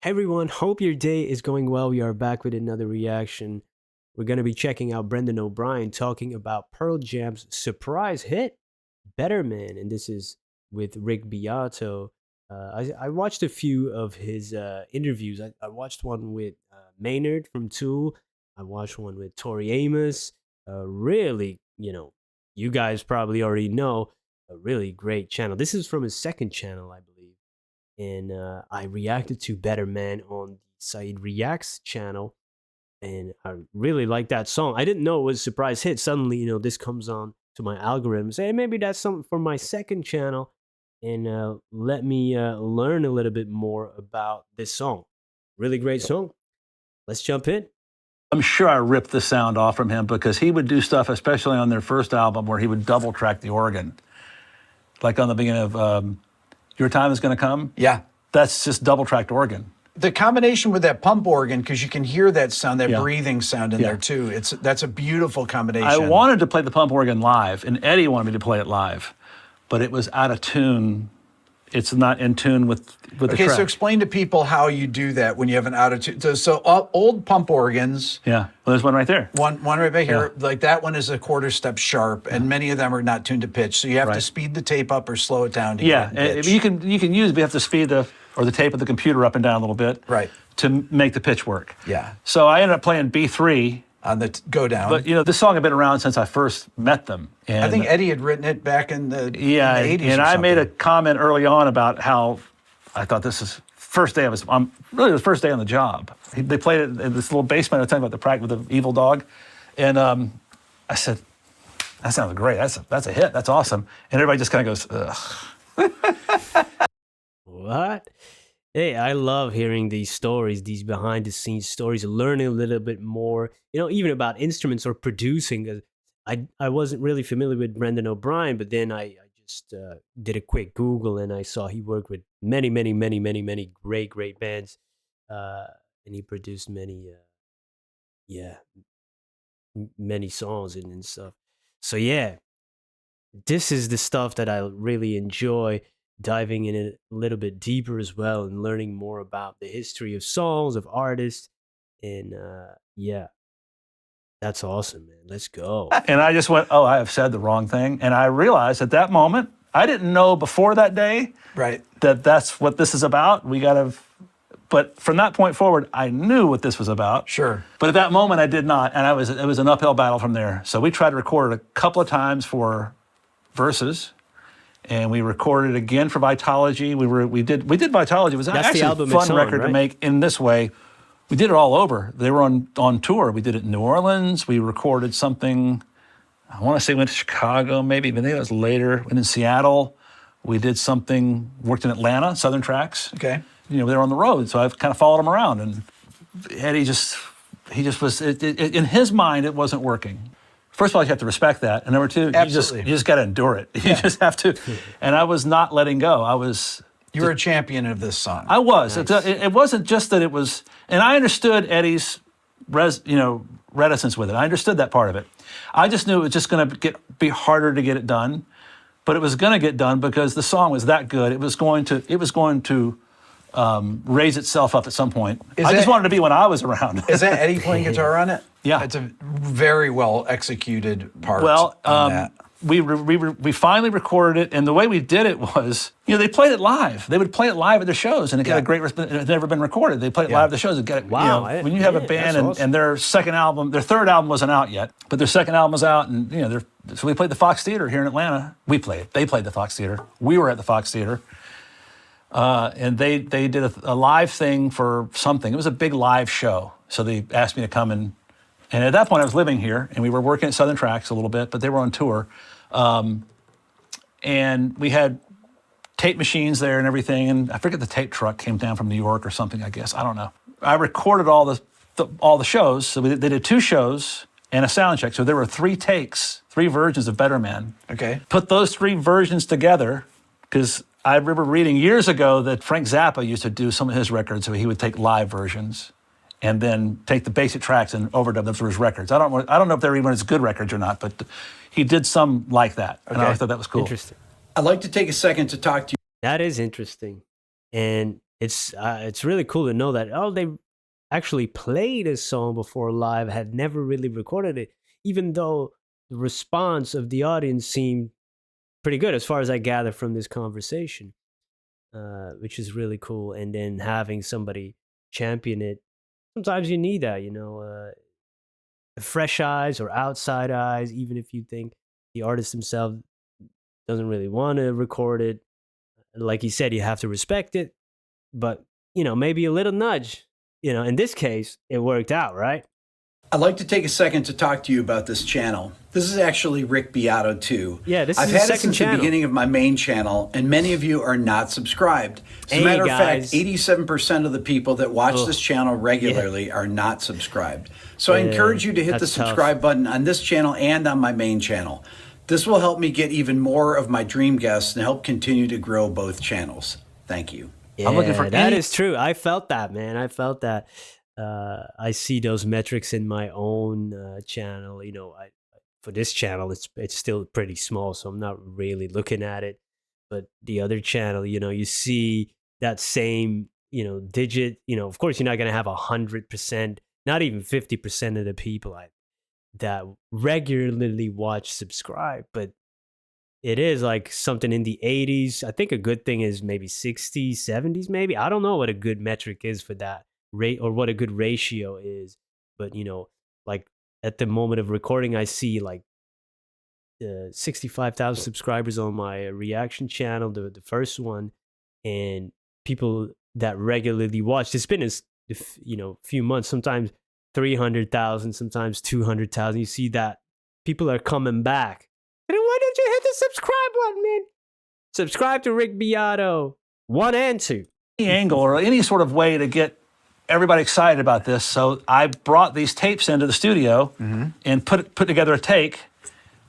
Hey everyone, hope your day is going well. We are back with another reaction. We're going to be checking out Brendan O'Brien talking about Pearl Jam's surprise hit, Better Man. And this is with Rick Beato. I watched a few of his interviews. I watched one with Maynard from Tool. I watched one with Tori Amos. Really, you guys probably already know, a really great channel. This is from his second channel, I believe, and I reacted to Better Man on the Saeed Reacts channel, and I really like that song. I didn't know it was a surprise hit. Suddenly, this comes on to my algorithm, say, hey, maybe that's something for my second channel, and let me learn a little bit more about this song. Really great song. Let's jump in. I'm sure I ripped the sound off from him because he would do stuff, especially on their first album, where he would double track the organ. Like on the beginning of Your Time Is Gonna Come. Yeah. That's just double tracked organ. The combination with that pump organ, because you can hear that sound, that Yeah. breathing sound in there too. That's a beautiful combination. I wanted to play the pump organ live, and Eddie wanted me to play it live, but it was out of tune. It's not in tune with the track. Okay, so explain to people how you do that when you have an out of tune. So old pump organs. Yeah, well, there's one right there. One right back here, like that one is a quarter step sharp, and many of them are not tuned to pitch. So you have to speed the tape up or slow it down to get in pitch. You can use, but you have to speed the tape of the computer up and down a little bit, to make the pitch work. Yeah. So I ended up playing B3 on the go down. But this song had been around since I first met them. And I think Eddie had written it back in the 80s. And I made a comment early on about how I thought this is first day really the first day on the job. They played it in this little basement. I was talking about the practice with the evil dog, and I said, "That sounds great. That's a hit. That's awesome." And everybody just kind of goes, "Ugh." What? Hey, I love hearing these stories, these behind the scenes stories, learning a little bit more, even about instruments or producing. I wasn't really familiar with Brendan O'Brien, but then I just did a quick Google and I saw he worked with many, many, many, many, many great bands. And he produced many songs and stuff. So yeah, this is the stuff that I really enjoy, diving in it a little bit deeper as well and learning more about the history of songs, of artists. And that's awesome, man. Let's go. And I just went, I have said the wrong thing. And I realized at that moment, I didn't know before that day that that's what this is about. But from that point forward, I knew what this was about. Sure. But at that moment, I did not. And it was an uphill battle from there. So we tried to record it a couple of times for verses. And we recorded it again for Vitology. We did Vitology. It was actually a fun record to make in this way. We did it all over. They were on tour. We did it in New Orleans. We recorded something, I want to say we went to Chicago maybe, but maybe it was later. Went in Seattle. We did something, worked in Atlanta, Southern Tracks. Okay. They were on the road, so I've kind of followed them around. And Eddie he just was, in his mind, it wasn't working. First of all, you have to respect that. And number two, you just got to endure it. You just have to. And I was not letting go. You were a champion of this song. I was. Nice. It wasn't just that it was, and I understood Eddie's reticence with it. I understood that part of it. I just knew it was just going to be harder to get it done, but it was going to get done because the song was that good. It was going to raise itself up at some point. I just wanted to be when I was around. Is that Eddie playing guitar on it? Yeah. It's a very well executed part. Well, on that. we finally recorded it, and the way we did it was, they played it live. They would play it live at their shows, and it got a great response. It had never been recorded. They played it live at the shows. Wow. When you have a band and their second album, their third album wasn't out yet, but their second album was out, and so we played the Fox Theater here in Atlanta. They played the Fox Theater. We were at the Fox Theater. And they did a live thing for something. It was a big live show. So they asked me to come and at that point I was living here and we were working at Southern Tracks a little bit, but they were on tour. And we had tape machines there and everything. And I forget, the tape truck came down from New York or something, I guess. I don't know. I recorded all the shows. So they did 2 shows and a sound check. So there were 3 takes, 3 versions of Better Man. Okay. Put those 3 versions together because I remember reading years ago that Frank Zappa used to do some of his records where he would take live versions and then take the basic tracks and overdub them for his records. I don't know if they're even as good records or not, but he did some like that. Okay. And I thought that was cool. Interesting. I'd like to take a second to talk to you. That is interesting. And it's really cool to know that they actually played a song before live, had never really recorded it, even though the response of the audience seemed pretty good as far as I gather from this conversation, which is really cool. And then having somebody champion it, sometimes you need that, fresh eyes or outside eyes, even if you think the artist himself doesn't really want to record it. Like he said, you have to respect it, but maybe a little nudge. In this case, it worked out, right? I'd like to take a second to talk to you about this channel. This is actually Rick Beato too. Yeah, this is I've his had it second since channel. the beginning of my main channel, and many of you are not subscribed. As a matter of fact, 87% of the people that watch this channel regularly are not subscribed. So I encourage you to hit the subscribe button on this channel and on my main channel. This will help me get even more of my dream guests and help continue to grow both channels. Thank you. Yeah, I'm looking for that is true. I felt that, man. I felt that. I see those metrics in my own channel. For this channel, it's still pretty small, so I'm not really looking at it. But the other channel, you see that same, digit. Of course, you're not going to have 100%, not even 50% of the people that regularly watch subscribe, but it is like something in the 80s. I think a good thing is maybe 60s, 70s, maybe. I don't know what a good metric is for that rate or what a good ratio is. But, like at the moment of recording, I see like 65,000 subscribers on my reaction channel, the first one, and people that regularly watch. It's been few months, sometimes 300,000, sometimes 200,000. You see that people are coming back. And why don't you hit the subscribe button, man? Subscribe to Rick Beato 1 and 2. Any angle or any sort of way to get everybody excited about this. So I brought these tapes into the studio and put together a take.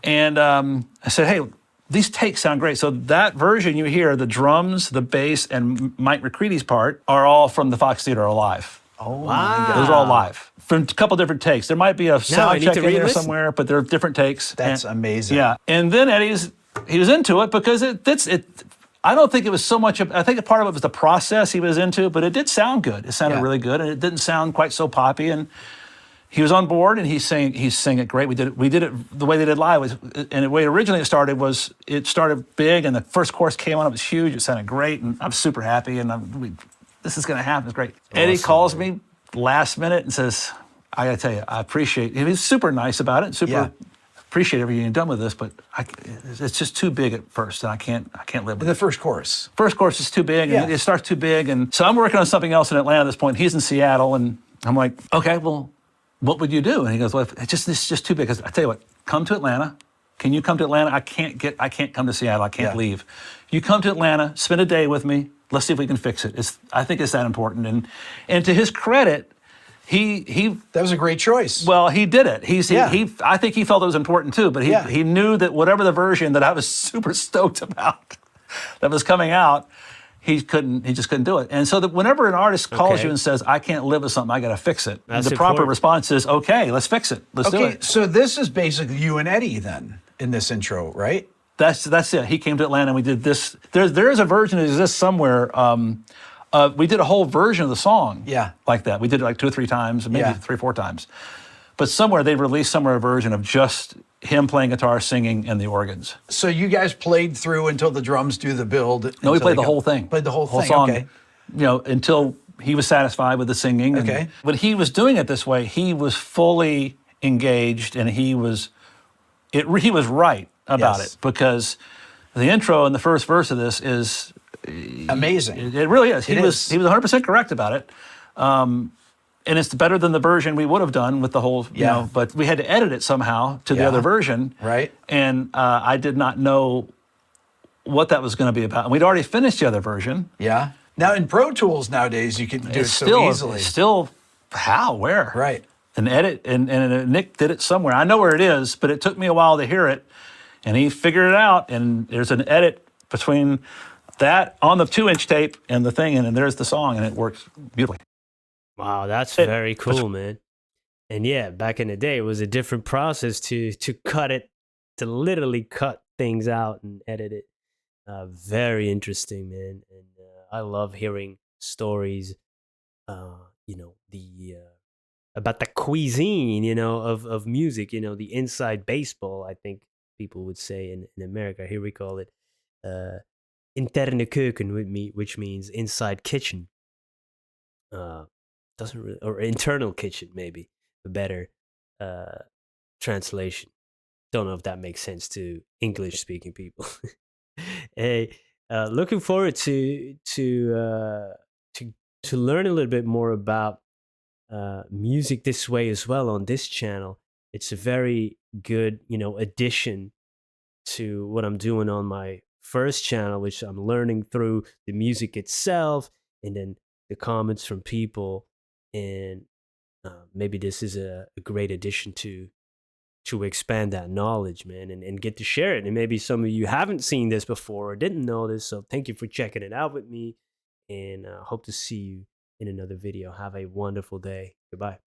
And I said, hey, these takes sound great. So that version you hear, the drums, the bass, and Mike McCready's part are all from the Fox Theater live. Oh, wow. Those are all live from a couple different takes. There might be a sound check in there somewhere, but they're different takes. That's amazing. Yeah. And then he was into it because I don't think it was so much I think a part of it was the process he was into, but it did sound good. It sounded really good, and it didn't sound quite so poppy. And he was on board, and he's saying it great. We did it the way they did live, and the way originally it started big, and the first chorus came on, it was huge. It sounded great, and I'm super happy, and this is going to happen. It's great. Awesome. Eddie calls me last minute and says, I got to tell you, I appreciate it. He was super nice about it, appreciate everything you've done with this, but it's just too big at first, and I can't live with it. The first chorus. First chorus is too big, and it starts too big, and so I'm working on something else in Atlanta at this point. He's in Seattle, and I'm like, okay, well, what would you do? And he goes, well, it's just too big. I tell you what, come to Atlanta. Can you come to Atlanta? I can't come to Seattle. I can't leave. You come to Atlanta, spend a day with me. Let's see if we can fix it. I think it's that important. And to his credit, he that was a great choice. Well, he did it. I think he felt it was important too. But he knew that whatever the version that I was super stoked about that was coming out, he just couldn't do it. And so that whenever an artist calls you and says, I can't live with something, I got to fix it, the proper response is, okay, let's fix it. Let's do it. So this is basically you and Eddie then in this intro, right? That's it. He came to Atlanta and we did this. There's a version that exists somewhere. We did a whole version of the song like that. We did it like 2 or 3 times, maybe 3 or 4 times. But somewhere they released a version of just him playing guitar, singing, and the organs. So you guys played through until the drums do the build? No, we played the whole thing. Played the whole thing, song, okay. Until he was satisfied with the singing. Okay. And when he was doing it this way, he was fully engaged, and he was right about it, because the intro and the first verse of this is amazing. It really is. He was 100% correct about it. And it's better than the version we would have done with the whole, but we had to edit it somehow to the other version. Right. And I did not know what that was going to be about. And we'd already finished the other version. Yeah. Now in Pro Tools nowadays, you can do it so easily. Still, how, where? Right. And edit, and Nick did it somewhere. I know where it is, but it took me a while to hear it. And he figured it out, and there's an edit between that on the 2-inch tape and the thing, and there's the song, and it works beautifully. Wow, that's very cool, man. And yeah, back in the day, it was a different process to cut it, to literally cut things out and edit it. Very interesting, man. And I love hearing stories, the about the cuisine, of music, the inside baseball, I think people would say in America. Here we call it interne keuken, which means inside kitchen. Doesn't really, or internal kitchen, maybe a better uh, translation. Don't know if that makes sense to English speaking people. Hey, looking forward to learn a little bit more about music this way as well on this channel. It's a very good, addition to what I'm doing on my first channel, which I'm learning through the music itself and then the comments from people. And maybe this is a great addition to expand that knowledge, man, and get to share it. And maybe some of you haven't seen this before or didn't know this. So thank you for checking it out with me, and hope to see you in another video. Have a wonderful day. Goodbye.